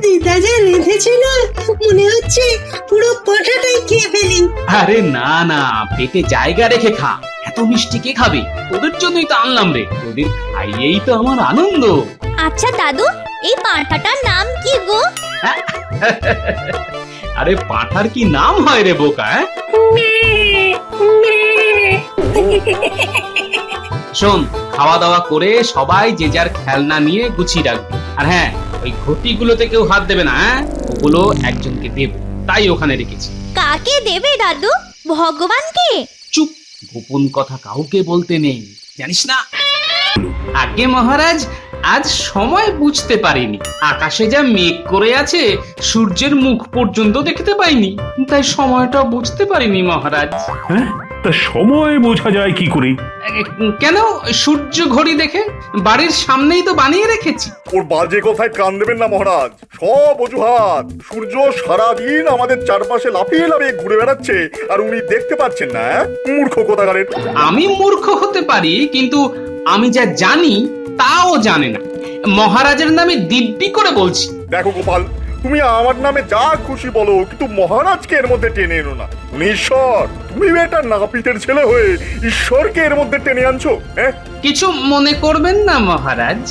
দিদা যা রেঁধেছিল মনে হচ্ছে পুরো পাঁঠাটাই খেয়ে ফেলি। আরে না না, পেটে জায়গা রেখে খা। এত মিষ্টি কে খাবে? তোদের জন্যই তো আনলাম রে, তোদের খাইয়েই তো আমার আনন্দ। আচ্ছা দাদু, এই পাঁঠাটার নাম কি গো? আরে পাঁঠার কি নাম হয় রে বোকা? শোন, খাওয়া দাওয়া করে সবাই যে যার খেলনা নিয়ে গুছিয়ে রাখবে। আর হ্যাঁ, ওই ঘটিগুলোতে কেউ হাত দেবে না, ওগুলো একজনকে দেব, তাই ওখানে রেখেছি। কাকে দেবে দাদু? ভগবানকে? চুপ, গোপন কথা কাউকে বলতে নেই, জানিস না? আগে মহারাজ, আজ সময় বুঝতে পারিনি। আকাশে যা মেঘ করে আছে, সূর্যের মুখ পর্যন্ত দেখতে পাইনি, তাই সময়টা বুঝতে পারিনি মহারাজ। হ্যাঁ, তা সময় বোঝা যায় কি করে? কেন? সূর্য ঘড়ি দেখে বাড়ির সামনেই তো বানিয়ে রেখেছি। ওর বাজে কথায় কান দেবেন না মহারাজ, সব অজুহাত। সূর্য সারাদিন আমাদের চারপাশে লাফিয়ে লাফিয়ে ঘুরে বেড়াচ্ছে, আর উনি দেখতে পাচ্ছেন না। মূর্খ কোথাকারের। আমি মূর্খ হতে পারি, কিন্তু আমি যা জানি তাও জানে না। মহারাজের নামে দিব্যি করে বলছি। দেখো গোপাল, তুমি আমার নামে যা খুশি বলো, কিন্তু মহারাজকে এর মধ্যে টেনে এনো না। উনি ঈশ্বর, তুমি একটা নাপিতের ছেলে হয়ে ঈশ্বরকে এর মধ্যে টেনে আনছো। হ্যাঁ, কিছু মনে করবেন না মহারাজ,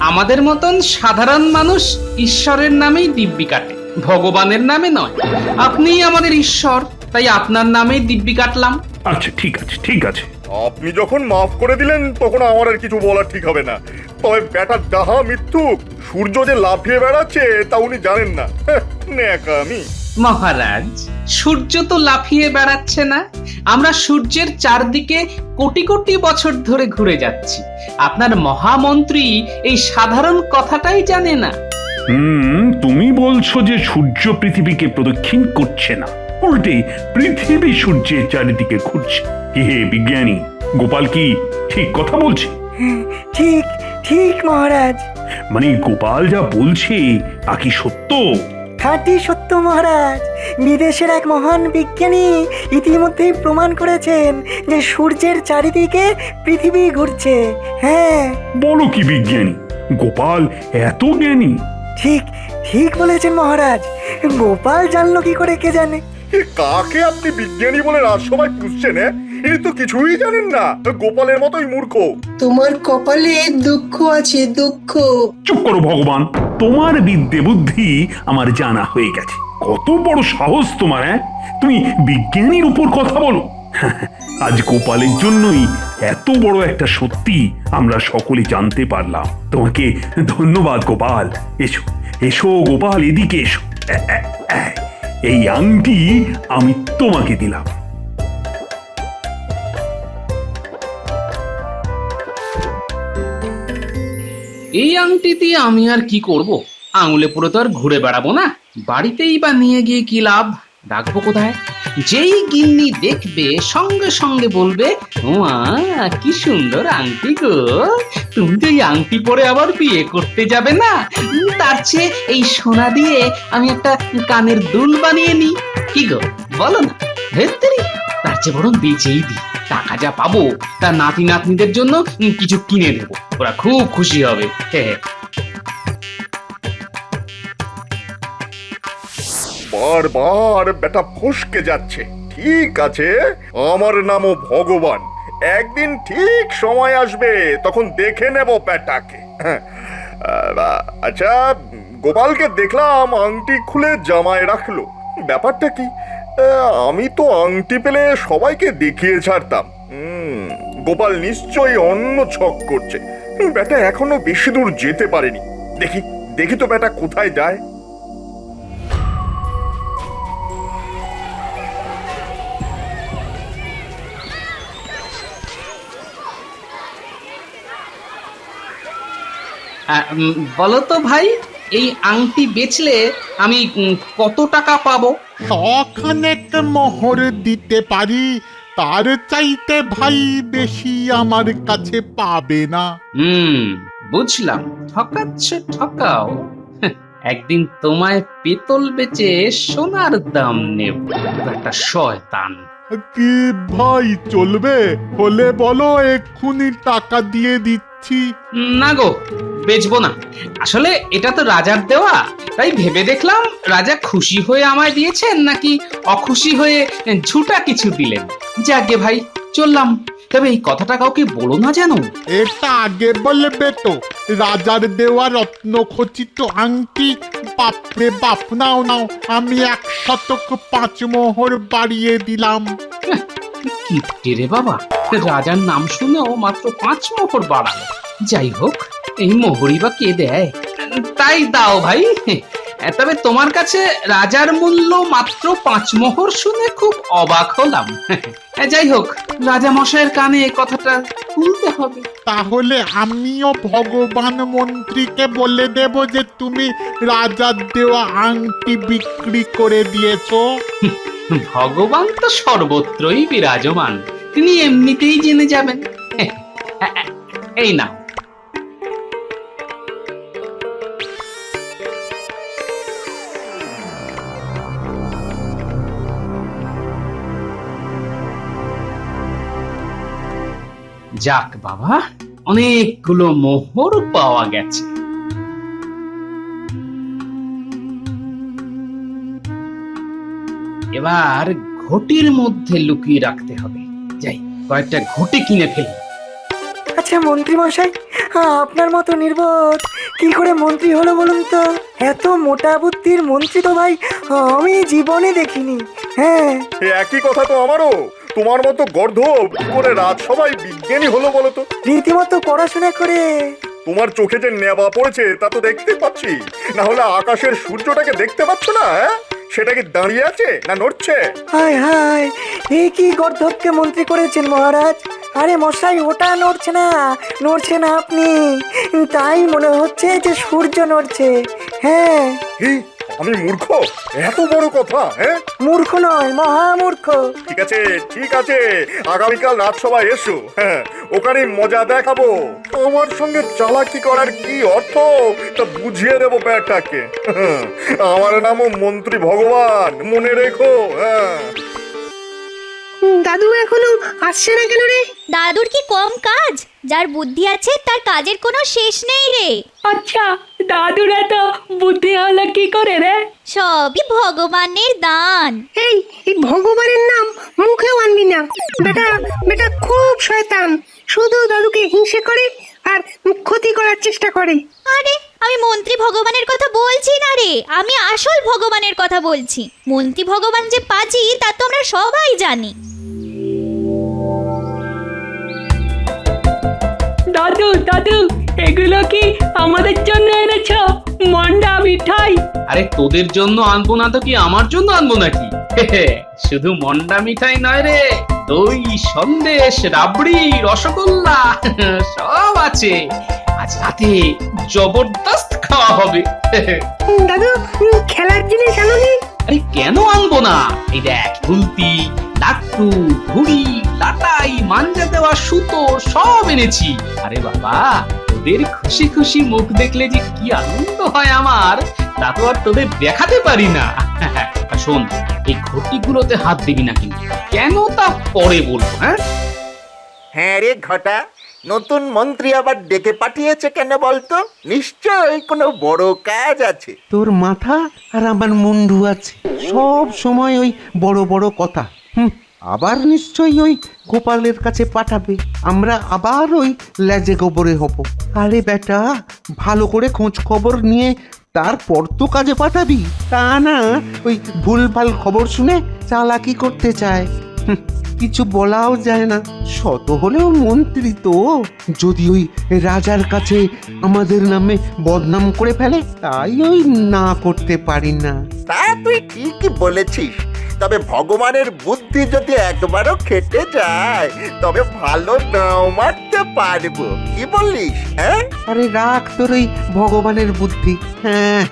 আমাদের মতন সাধারণ মানুষ ঈশ্বরের নামেই দিব্যি কাটে, ভগবানের নামে নয়। আপনিই আমাদের ঈশ্বর, তাই আপনার নামেই দিব্যি কাটলাম। আচ্ছা ঠিক আছে, ঠিক আছে। আপনি যখন মাফ করে দিলেন তখন আমার আর কিছু বলার ঠিক হবে না। তবে বেটা ডাহা মিথ্যুক, সূর্য যে লাফিয়ে বেড়াচ্ছে তা উনি জানেন না। নেকা আমি। মহারাজ, সূর্য তো লাফিয়ে বেড়াচ্ছে না, আমরা সূর্যের চারদিকে কোটি কোটি বছর ধরে ঘুরে যাচ্ছি। আপনার মহামন্ত্রী এই সাধারণ কথাটাই জানে না। তুমি বলছো যে সূর্য পৃথিবীকে প্রদক্ষিণ করছে না, উল্টে পৃথিবী সূর্যের চারিদিকে ঘুরছে। হে বিজ্ঞানী, গোপাল কি ঠিক কথা বলছে? ঠিক ঠিক মহারাজ, মানে গোপাল যা বলছে তা কি সত্য? খাঁটি সত্য মহারাজ। বিদেশের এক মহান বিজ্ঞানী ইতিমধ্যেই প্রমাণ করেছেন যে সূর্যের চারিদিকে পৃথিবী ঘুরছে। হ্যাঁ, বলো কি বিজ্ঞানী, গোপাল এত জ্ঞানী? ঠিক ঠিক বলেছেন মহারাজ। গোপাল জানলো কি করে কে জানে। কাকে আপনি বিজ্ঞানী বলে রাজসভায় পুষছেন? ইনি তো কিছুই জানেন না, গোপালের মতোই মূর্খ। তোমার কপালে দুঃখ আছে, দুঃখ। চুপ করো ভগবান, তোমার বিদ্যে বুদ্ধি আমার জানা হয়ে গেছে। কত বড় সাহস তোমার! তুমি বিজ্ঞানীর উপর কথা বলো। আজ গোপালের জন্যই এত বড় একটা সত্যি আমরা সকলে জানতে পারলাম। তোমাকে ধন্যবাদ গোপাল। এসো এসো গোপাল, এদিকে এসো। এই আংটি আমি তোমাকে দিলাম। এই আংটি দিয়ে আমি আর কি করব? আঙুলে পুরো তো আর ঘুরে বেড়াবো না, বাড়িতেই বা নিয়ে গিয়ে কি লাভ? রাখবো কোথায়? যেই গিন্নি দেখবে সঙ্গে সঙ্গে বলবে, ওমা কি সুন্দর আংটি গো, তুমি তো এই আংটি পরে আবার বিয়ে করতে যাবে না? তার চেয়ে এই সোনা দিয়ে আমি একটা কানের দুল বানিয়ে নিই, কি গো বলো না? ধেত্তেরি, তার চেয়ে বরং বেচেই দিই, টাকা যা পাবো তার নাতি নাতনিদের জন্য কিছু কিনে দেবো, ওরা খুব খুশি হবে। বারবার বেটা ফসকে যাচ্ছে। ঠিক আছে, আমার নামও ভগবান। একদিন ঠিক সময় আসবে, তখন দেখে নেব বেটাকে। আচ্ছা, গোপালকে দেখলাম আংটি খুলে জামায় রাখলো, ব্যাপারটা কি? আমি তো আংটি পেলে সবাইকে দেখিয়ে ছাড়তাম। গোপাল নিশ্চয়ই অন্য ছক করছে। বেটা এখনো বেশি দূর যেতে পারেনি। দেখি দেখি তো বেটা কোথায় যায়। বলো তো ভাই, এই আংটি বেচলে আমি কত টাকা পাবো? শখানেক মোহর দিতে পারি, তার চাইতে ভাই বেশি আমার কাছে পাবে না। বুঝলাম, ঠকাচ্ছ ঠকাও। একদিন তোমায় পেতল বেচে সোনার দাম নেব, একটা শয়তান। কি ভাই চলবে? হলে বলো, এক্ষুনি টাকা দিয়ে দিচ্ছি। না গো, বেচবো না। আসলে এটা তো রাজার দেওয়া, তাই ভেবে দেখলাম রাজা খুশি হয়ে আমায় দিয়েছেন নাকি অখুশি হয়ে ঝুটা কিছু দিলেন। যাকে ভাই, চললাম। তবে এই কথাটা কাউকে বলো না যেন। এটা আগে বলবে তো, রাজার দেওয়া রত্নখচিত আংটি। বাপরে বাপ, নাও নাও, আমি 105 মোহর বাড়িয়ে দিলাম। কিপ্টে রে বাবা, রাজার নাম শুনেও মাত্র 5 মোহর বাড়ালো। যাই হোক, এই মোহরই বা কে দেয়? তাই দাও ভাই। তবে তোমার কাছে রাজার মূল্য মাত্র 5 মোহর শুনে খুব অবাক হলাম। যাই হোক, রাজা মশাইয়ের কানে এ কথাটা তুলতে হবে। তাহলে আমিও ভগবান মন্ত্রীকে বলে দেব যে তুমি রাজার দেওয়া আংটি বিক্রি করে দিয়েছো। ভগবান তো সর্বত্রই বিরাজমান, তিনি এমনিতেই জেনে যাবেন। এই না, যাক বাবা, অনেকগুলো মোহর পাওয়া গেছে। এবার ঘটির মধ্যে লুকিয়ে রাখতে হবে। যাই, কয়েকটা ঘটি কিনে ফেলি। আচ্ছা মন্ত্রী মশাই, আপনার মতো নির্বোধ কি করে মন্ত্রী হলো বলুন তো? এত মোটা বুদ্ধির মন্ত্রী তো ভাই আমি জীবনে দেখিনি। হ্যাঁ, এ একই কথা তো আমারও। তোমার মতো গর্ধব কি করে রাজসভায় বিজ্ঞানী হলো বলো তো? রীতিমতো পড়াশোনা করে। তোমার চোখে যে নেবা পড়েছে তা তো দেখতে পাচ্ছি, না হলে আকাশের সূর্যটাকে দেখতে পাচ্ছ না? হ্যাঁ, সেটা কি দাঁড়িয়ে আছে না নড়ছে? হায় হায়, এই কি গর্ধবকে মন্ত্রী করেছেন মহারাজ? আরে মশাই, ওটা নড়ছে না, নড়ছে না আপনি। তাই মনে হচ্ছে যে সূর্য নড়ছে। হ্যাঁ। কি, আমি মূর্খ? এত বড় কথা? হ্যাঁ, মূর্খ নয়, মহামূর্খ। ঠিক আছে ঠিক আছে, আগামীকাল রাজসভায় এসো। হ্যাঁ, ওখানে মজা দেখাবো। আমার সঙ্গে চালাকি করার কি অর্থ তা বুঝিয়ে দেবো ব্যাটাকে। আমার নামও মন্ত্রী ভগবান, মনে রেখো। হ্যাঁ। দাদু এখনো আসছে না কেন রে? দাদুর কি কম কাজ? যার বুদ্ধি আছে তার কাজের কোনো শেষ নেই রে। আচ্ছা, দাদুর এত বুদ্ধি হলো কি করে রে? সবই ভগবানের দান। এই এই ভগবানের নাম মুখেও আনবি না। বেটা বেটা খুব শয়তান, শুধু দাদুকে হিংসে করে আর ক্ষতি করার চেষ্টা করে। আরে, আমি মন্ত্রী ভগবানের কথা বলছি না রে, আমি আসল ভগবানের কথা বলছি। মন্ত্রী ভগবান যে পাজি তা তো আমরা সবাই জানি। দাদু দাদু, এগুলো কি আমাদের জন্য এনেছো? মন্ডা মিঠাই? আরে তোদের জন্য আনবো না তো কি আমার জন্য আনবো নাকি? শুধু মন্ডা মিঠাই নয় রে, দই, সন্দেশ, রাবড়ি, রসগোল্লা সব আছে। আজ রাতে জবরদস্ত খাওয়া হবে। দাদু, খেলার জিনিস আনোনি? আরে কেন আনবো না? এই দেখ, গুলতি, লাট্টু, ঘুড়ি, লাটাই, মাঞ্জা দেওয়া সুতো সব এনেছি। আরে বাবা, তোদের খুশি খুশি মুখ দেখলে যে কি আনন্দ হয় আমার, তা তো আর তোদের দেখাতে পারি না। আর শোন, এই ঘটিগুলোতে হাত দিবি না কিন্তু। কেন তা পরে বলবো। হ্যাঁ হ্যাঁ রে ঘটা, নতুন মন্ত্রী আবার ডেকে পাঠিয়েছে কেন বলতো? নিশ্চয়ই কোনো বড় কাজ আছে। তোর মাথা আর আমার মুন্ডু আছে, সব সময় ওই বড় বড় কথা। আবার নিশ্চয়ই ওই গোপালের কাছে পাঠাবে, আমরা আবার ওই লেজে গোবরে হব। আরে বেটা, ভালো করে খোঁজ খবর নিয়ে তারপর তো কাজে পাঠাবি, তা না ওই ভুলভাল খবর শুনে চালাকি করতে চায়। কিছু বলাও যায় না, শত হলেও মন্ত্রী তো। যদি ওই রাজার কাছে আমাদের নামে বদনাম করে ফেলে, তাই ওই না করতে পারি না। তা তুই ঠিকই বলেছিস, তবে ভগবানের বুদ্ধি যদি একবারও খেটে যায় তবে ভালো নাও মারতে পারবো। কি বলিস? হ্যাঁ, আরে রাখ তোর ওই ভগবানের বুদ্ধি। হ্যাঁ,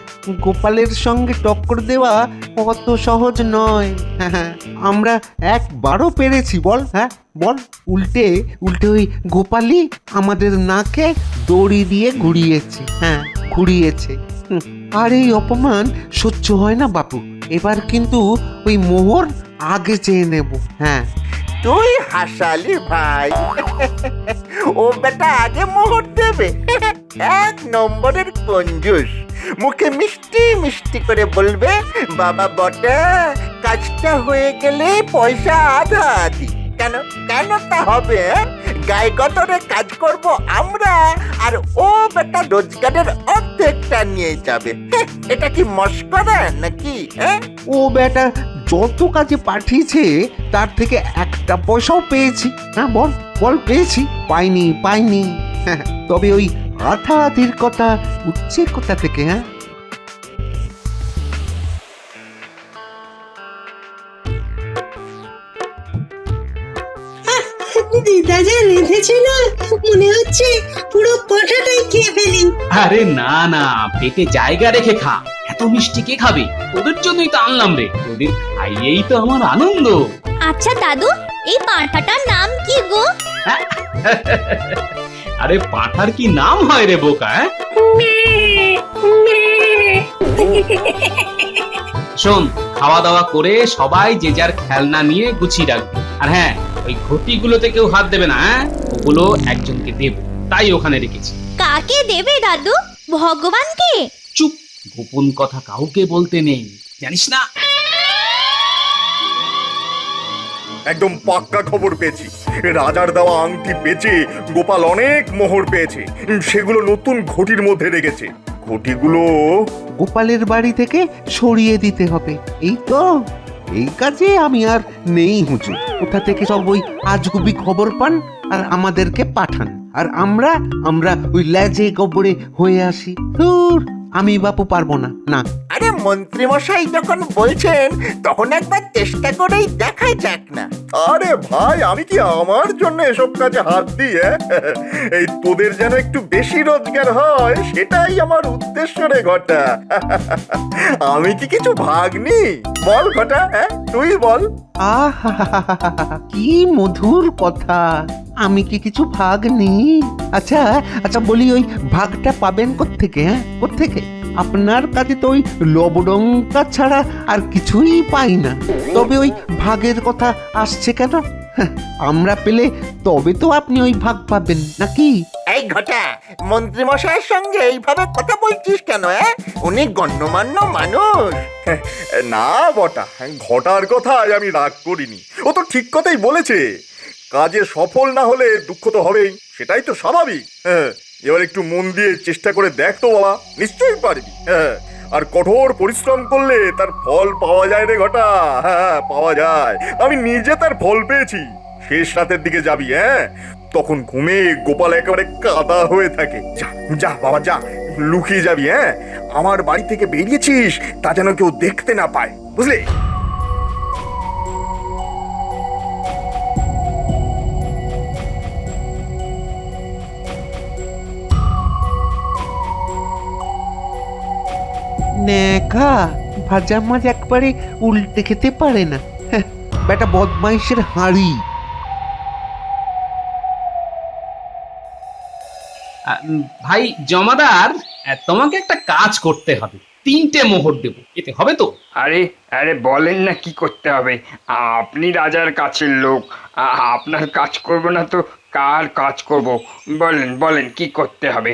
গোপালের সঙ্গে টক্কর দেওয়া অত সহজ নয়। হ্যাঁ, আমরা একবারও পেরেছি বল। হ্যাঁ বল, উল্টে উল্টে ওই গোপালই আমাদের নাকে দড়ি দিয়ে ঘুরিয়েছে। হ্যাঁ, ঘুরিয়েছে। আর এই অপমান সহ্য হয় না বাপু। এবার কিন্তু ওই মোহর আগে চেয়ে নেব। হ্যাঁ, তুই হাসালি ভাই। ও বেটা আগে মোহর দেবে। এক নম্বরের কঞ্জুস। মুখে মিষ্টি মিষ্টি করে বলবে, বাবা বটা কাজটা হয়ে গেলে পয়সা আধা আধি। কেন কেন তা হবে? গায়ে গতরে কাজ করব আমরা, আর ও বেটা রোজগারের অর্ধেকটা নিয়ে যাবে। এটা কি মস্করা নাকি? ও বেটা যত কাজে পাঠিয়েছে তার থেকে একটা পয়সাও পেয়েছি। হ্যাঁ বল বল, পেয়েছি? পাইনি। তবে ওই হাতাহাতির কথা উঠছে কোথা থেকে? হ্যাঁ, দিদা যা রেঁধেছিল মনে হচ্ছে পুরো পাঠাটাই খেয়ে ফেলি। আরে না না, পেটে জায়গা রেখে খা। এত মিষ্টি কে খাবে? তোদের জন্যই তো আনলাম রে, তোদের খাইয়েই তো আমার আনন্দ। আচ্ছা দাদু, এই পাঁঠাটার নাম কি গো? আরে পাঁঠার কি নাম হয় রে বোকা? শোন, খাওয়া দাওয়া করে সবাই যে যার খেলনা নিয়ে গুছিয়ে রাখবে। আর হ্যাঁ, ওই ঘটিগুলোতে কেউ হাত দেবে না, ওগুলো একজনকে দেব, তাই ওখানে রেখেছি। কাকে দেবে দাদু? ভগবানকে? চুপ, গোপন কথা কাউকে বলতে নেই, জানিস না? একদম পাক্কা খবর পেয়েছি। রাজার দেওয়া আংটি বেচে গোপাল অনেক মোহর পেয়েছে, সেগুলো নতুন ঘটির মধ্যে রেখেছে। ঘটিগুলো গোপালের বাড়ি থেকে সরিয়ে দিতে হবে। এই তো, এই কাজে আমি আর নেই হুজুর। কোথা থেকে সব ওই আজগুবি খবর পান আর আমাদেরকে পাঠান, আর আমরা ওই লেজে গোবরে হয়ে আসি। ধুর, আমি বাপু পারবো না। না, আরে মন্ত্রী মশাই যখন বলছেন তখন একবার চেষ্টা করেই দেখা যাক না। আরে ভাই, আমি কি আমার জন্য এসব কাজে হাত দিই? এই তোদের যেন একটু বেশি রোজগার হয়, সেটাই আমার উদ্দেশ্য রে ঘটা। আমি কি কিছু ভাগ নি? বল ঘটা, তুই বল। আহা, কি মধুর কথা। আমি কি কিছু ভাগ নেই? আচ্ছা বলি, ওই ভাগটা পাবেন কোত্থেকে? হ্যাঁ, কোত্থেকে? আপনার কাছে তো ওই লবডঙ্কা ছাড়া আর কিছুই পাই না। তবে ওই ভাগের কথা আসছে কেন? আমরা পেলে তবে তো আপনি ওই ভাগ পাবেন নাকি? এই ঘটা, মন্ত্রী মশাইয়ের সঙ্গে এইভাবে কথা বলছিস কেন? উনি গণ্যমান্য মানুষ। না বটা, ঘটার কথায় আমি রাগ করিনি। ও তো ঠিক কথাই বলেছে। কাজে সফল না হলে দুঃখ তো হবেই, সেটাই তো স্বাভাবিক। এবার একটু মন দিয়ে চেষ্টা করে দেখ তো বাবা, নিশ্চয়ই পারবি। আর কঠোর পরিশ্রম করলে তার ফল পাওয়া যায় রে ঘটা। হ্যাঁ, পাওয়া যায়। আমি নিজে তার ফল পেয়েছি। শেষ রাতের দিকে যাবি, তখন ঘুমে গোপাল একেবারে কাদা হয়ে থাকে। যা যা বাবা, যা, লুকিয়ে যাবি। আমার বাড়ি থেকে বেরিয়েছিস তা যেন কেউ দেখতে না পায়, বুঝলি? নেখা ভাজা মাছ একবারে উল্টে খেতে পারে না। বেটা বদমাইশের হাঁড়ি। ভাই জমাদার, তোমাকে একটা কাজ করতে হবে। 3টে মোহর দেব, এতে হবে তো? আরে আরে বলেন না কি করতে হবে? আপনি রাজার কাছের লোক, আপনার কাজ করব না তো কার কাজ করব? বলেন বলেন কি করতে হবে?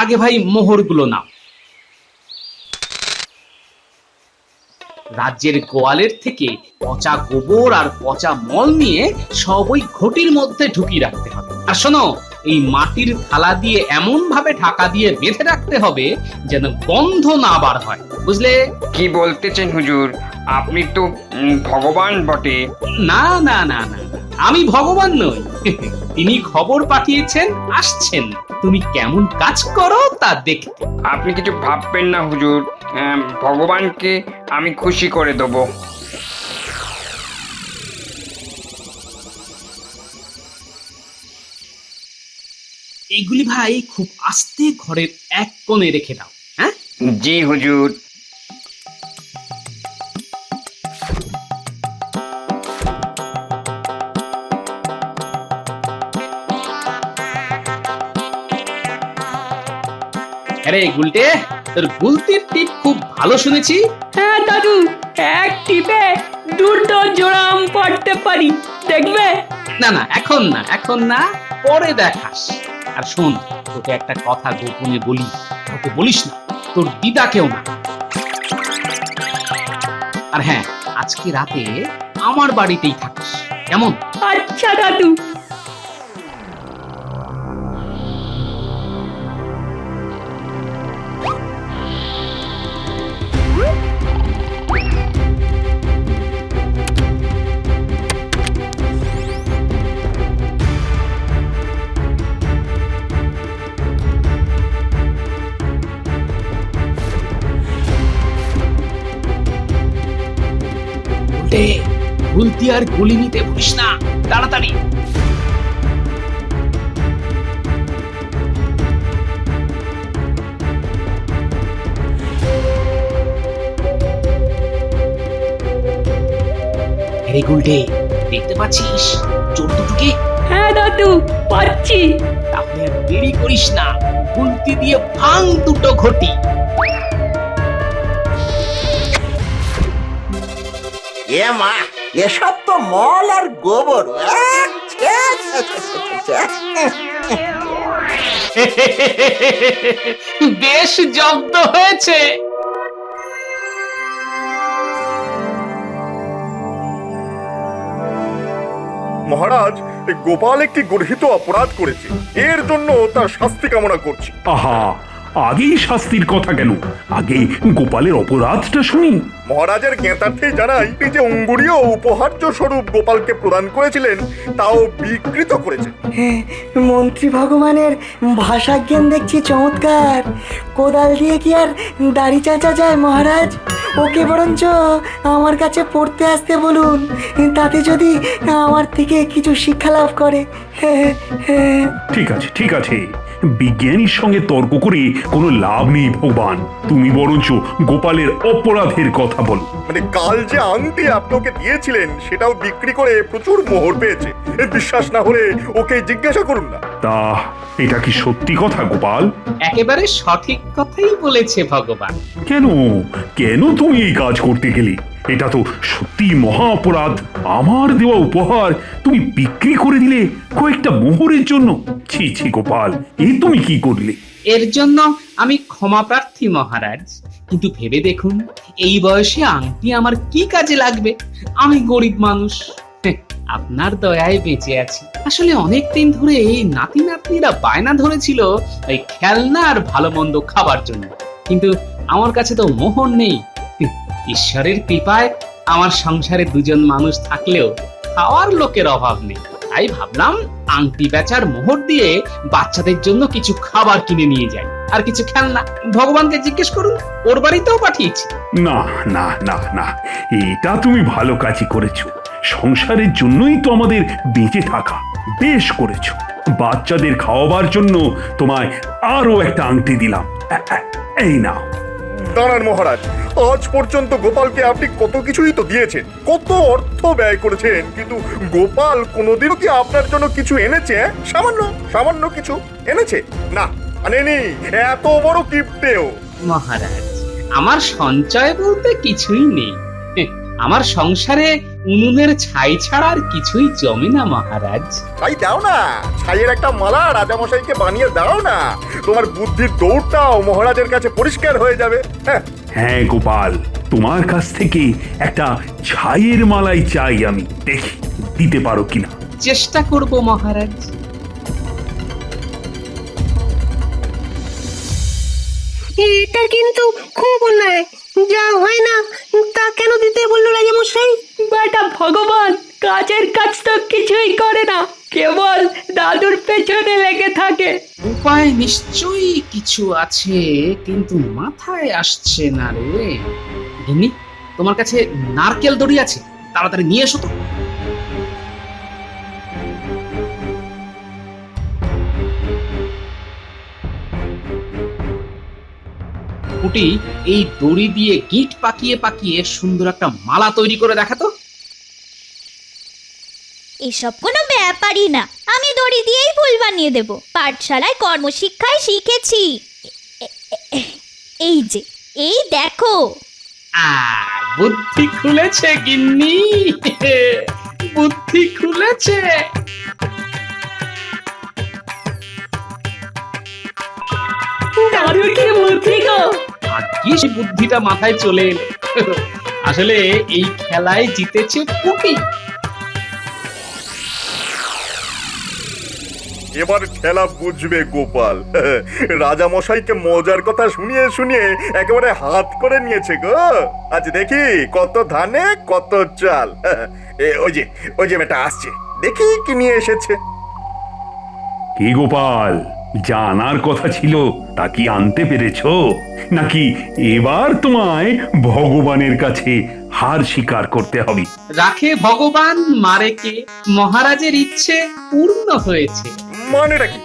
আগে ভাই মোহরগুলো নাও। রাজ্যের গোয়ালের থেকে পচা গোবর আর পচা মল নিয়ে সব ওই ঘটির মধ্যে ঢুকিয়ে রাখতে হবে। আর শোনো, এই মাটির থালা দিয়ে এমন ভাবে ঢাকা দিয়ে বেঁধে রাখতে হবে যেন গন্ধ না বার হয়, বুঝলে? কি বলতেছেন হুজুর? আপনি তো ভগবান বটে। না না না না, আমি ভগবান নই। তিনি খবর পাঠিয়েছেন, আসছেন তুমি কেমন কাজ করো তা দেখতে। আপনি কিছু ভাববেন না হুজুর, ভগবানকে আমি খুশি করে দেবো। এইগুলি ভাই খুব আস্তে ঘরের এক কোণে রেখে দাও। হ্যাঁ, জি হুজুর। আরে গুলটে, তোর গুলতির টিপ খুব ভালো শুনেছি। হ্যাঁ দাদু, এক টিপে 2টো জোড়া আম পাড়তে পারি, দেখবে? না না, এখন না, পরে দেখাস। আর শোন, তোকে একটা কথা গোপনে বলি, তোকে বলিস না, তোর দিদাকেও না। আর হ্যাঁ, আজকে রাতে আমার বাড়িতেই থাকিস, কেমন? আচ্ছা দাদু। ভুলতি আর গুলি নিতে ভুলিস না, তাড়াতাড়ি। আরে গুলটে, দেখতে পাচ্ছিস চোর দুটোকে? হ্যাঁ দাদু, পাচ্ছি। তাহলে আর দেরি করিস না, গুলতি দিয়ে ভাঙ দুটো ঘটি। এ মা, এসব তো মল আর গোবর। ছ্যা, ছ্যা, ছ্যা, ছ্যা, ছ্যা। বেশ জব্দ হয়েছে। মহারাজ, গোপাল একটি গর্হিত অপরাধ করেছে, এর জন্য তার শাস্তি কামনা করছি। আহা, আগেই শাস্তির কথা কেন? আগে গোপালের অপরাধটা শুনি। মহারাজের জ্ঞাতার্থেই জানাই, এই যে অঙ্গুরীয় উপহার্য স্বরূপ গোপালকে প্রদান করেছিলেন, তাও বিকৃত করেছে। হ্যাঁ, মন্ত্রী ভগবানের ভাষাজ্ঞান দেখছি চমৎকার। কোদাল দিয়ে কি আর দাড়ি চাচা যায় মহারাজ? ওকে বরঞ্চ আমার কাছে পড়তে আসতে বলুন, তাতে যদি আমার থেকে কিছু শিক্ষা লাভ করে। ঠিক আছে, ঠিক আছে, বিজ্ঞানীর সঙ্গে তর্ক করে কোনো লাভ নেই ভগবান। তুমি বরঞ্চ গোপালের অপরাধের কথা বলো। মানে কাল যে আংটি আপনাকে দিয়েছিলেন, সেটাও বিক্রি করে প্রচুর মোহর পেয়েছে। বিশ্বাস না হলে ওকে জিজ্ঞাসা করুন না। তা এটা কি সত্যি কথা গোপাল? একেবারে সঠিক কথাই বলেছে ভগবান। কেন কেন তুমি এই কাজ করতে গেলে? এটা তো সত্যি মহা অপরাধ। আমার দেওয়া উপহার তুমি বিক্রি করে দিলে কয়েকটা মোহরের জন্য। ছি ছি গোপাল, এ তুমি কি করলে? এর জন্য আমি ক্ষমা প্রার্থী মহারাজ, কিন্তু ভেবে দেখুন, এই বয়সে আংটি আমার কি কাজে লাগবে? আমি গরিব মানুষ, আপনার দয়ায় বেঁচে আছি। আসলে অনেক দিন ধরে এই নাতি নাতনিরা বায়না ধরেছিল এই খেলনা আর ভালো মন্দ খাবার জন্য, কিন্তু আমার কাছে তো মোহর নেই। ঈশ্বরের কৃপায় আমার সংসারে দুজন মানুষ থাকলেও খাওয়ার লোকের অভাব নেই। তাই ভাবলাম আংটি বেচার মোহর দিয়ে বাচ্চাদের জন্য কিছু খাবার কিনে নিয়ে যাই, আর কিছু খেলনা। ভগবানকে জিজ্ঞেস করুন, ওর বাড়িতেও পাঠিয়েছি। না না না না, এটা তুমি ভালো কাজই করেছো। সংসারের জন্যই তো আমাদের বেঁচে থাকা। বেশ করেছো। বাচ্চাদের খাওয়াবার জন্য তোমায় আরো একটা আংটি দিলাম। এই নাও। দাঁড়ান মহারাজ, আজ পর্যন্ত গোপালকে আপনি কত কিছুই তো দিয়েছেন, কত অর্থ ব্যয় করেছেন, কিন্তু গোপাল কোনোদিনও কি আপনার জন্য কিছু এনেছে? সামান্য সামান্য কিছু এনেছে? না, আনেনি। এত বড় কিপ্টেও। মহারাজ, আমার সঞ্চয় বলতে কিছুই নেই। আমার সংসারে উনুনের ছাই ছাড়া আর কিছুই জমে না মহারাজ। ছাই দাও না, ছাইয়ের একটা মালা রাজামশাইকে বানিয়ে দাও না। তোমার বুদ্ধির দৌড়টাও মহারাজের কাছে পরিষ্কার হয়ে যাবে। হ্যাঁ গোপাল, তোমার কাছ থেকে একটা ছাইয়ের মালাই চাই আমি। দেখি দিতে পারো কিনা। চেষ্টা করব মহারাজ। এটা কিন্তু খুব অন্যায়। যা হয় না তা কেন দিতে বললো রাজামশাই? বেটা ভগবান কাজের কাজ তো কিছুই করে না, কেবল দাদুর পেছনে লেগে থাকে। উপায় নিশ্চয়ই কিছু আছে, কিন্তু মাথায় আসছে না রে। গিন্নি, তোমার কাছে নারকেল দড়ি আছে? তাড়াতাড়ি নিয়ে এসো তো। পুটি, এই দড়ি দিয়ে গিট পাকিয়ে পাকিয়ে সুন্দর একটা মালা তৈরি করে দেখাতো। এসব কোনো ব্যাপারই না, আমি দড়ি দিয়েই ফুল বানিয়ে দেব। পাঠশালায় কর্মশিক্ষায় শিখেছি। এই যে, এই দেখো। বুদ্ধি খুলেছে গিন্নি, বুদ্ধি খুলেছে। কি সে বুদ্ধিটা মাথায় চলে এলো আসলে এই খেলায় জিতেছে পুটি। এবার খেলা বুঝবে গোপাল। রাজা মশাইকে মজার কথা শুনিয়ে শুনিয়ে একেবারে হাত করে নিয়েছে গো। আজ দেখি কত ধানে কত চাল। ওই যে বেটা আসছে, দেখি কি নিয়ে এসেছে। কি গোপাল, জানার কথা ছিল তা কি আনতে পেরেছো, নাকি এবার তোমায় ভগবানের কাছে হার স্বীকার করতে হবে? রাখে ভগবান মারে কে, মহারাজের ইচ্ছে পূর্ণ হয়েছে। মানেটা কি?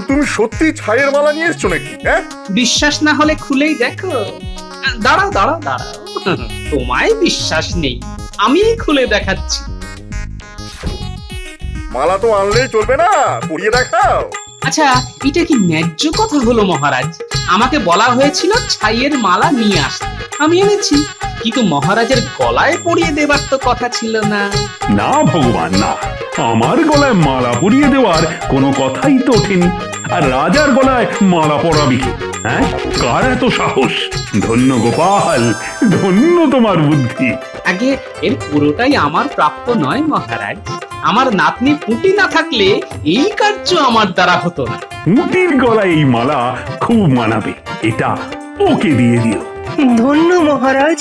তুমি সত্যি ছাইয়ের মালা নিয়ে এসছো নাকি? হ্যাঁ, বিশ্বাস না হলে খুলেই দেখো। দাঁড়াও দাঁড়াও দাঁড়াও, তোমায় বিশ্বাস নেই, আমি খুলে দেখাচ্ছি। মালা তো আনলেই চলবে না, পরিয়ে দেখাও। আচ্ছা, এটা কি ন্যায্য কথা হলো মহারাজ? আমাকে বলা হয়েছিল ছাইয়ের মালা নিয়ে আসতে, আমি এনেছি, কিন্তু মহারাজের গলায় পরিয়ে দেবার তো কথা ছিল না। না ভগবান না, আমার গলায় মালা পরিয়ে দেওয়ার কোনো কথাই তো ওঠেনি। আর রাজার গলায় মালা পরাবি কি? হ্যাঁ, কার এত সাহস? ধন্য গোপাল, ধন্য তোমার বুদ্ধি। আগে এর পুরোটাই আমার প্রাপ্য নয় মহারাজ। আমার নাতনি পুঁটি না থাকলে এই কার্য আমার দ্বারা হতো না। মুটির গলায় এই মালা খুব মানাবে, এটা ওকে দিয়ে দিও। ধন্য মহারাজ।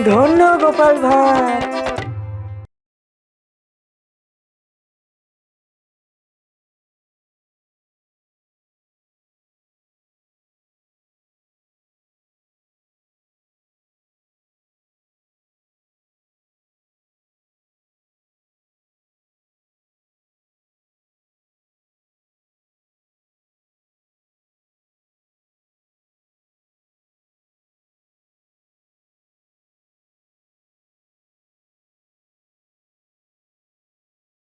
ধন্য গোপাল ভাঁড়।